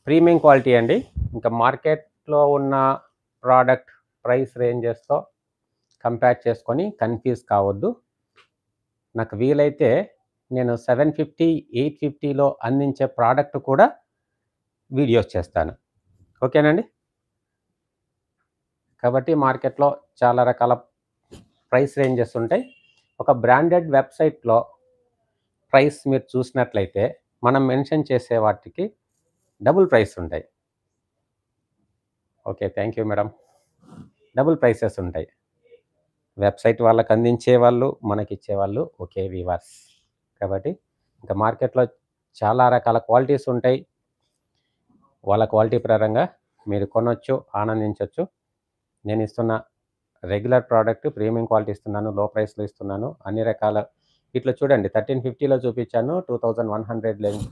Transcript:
Premium quality అండి. ఇంకా మార్కెట్‌లో ఉన్న ప్రోడక్ట్ ప్రైస్ రేంజెస్‌తో కంపేర్ చేసుకొని కన్‌ఫ్యూజ్ కావద్దు. నాకు వీలైతే నేను 750, 850లో అందించే ప్రోడక్ట్ కూడా వీడియోస్ చేస్తాను. ఓకేనండి. కాబట్టి మార్కెట్‌లో చాలా రకాల ప్రైస్ రేంజెస్ ఉంటాయి. ఒక బ్రాండెడ్ వెబ్‌సైట్‌లో ప్రైస్ మీరు చూసినట్లయితే మనం మెన్షన్ చేసే వాటికి డబుల్ ప్రైస్ ఉంటాయి. Okay. Thank you madam. Double prices ఉంటాయి. వెబ్‌సైట్ వాళ్ళకి అందించేవాళ్ళు, మనకిచ్చేవాళ్ళు ఒకే వీవర్స్. కాబట్టి ఇంకా మార్కెట్‌లో చాలా రకాల క్వాలిటీస్ ఉంటాయి. వాళ్ళ క్వాలిటీ పరంగా మీరు కొనొచ్చు, ఆనందించొచ్చు. నేనిస్తున్న రెగ్యులర్ ప్రోడక్ట్ ప్రీమియం క్వాలిటీ ఇస్తున్నాను. లో ప్రైస్‌లో ఇస్తున్నాను. అన్ని రకాల ఇట్లా చూడండి 1350లో చూపించాను. 2100 లెంగ్త్‌లో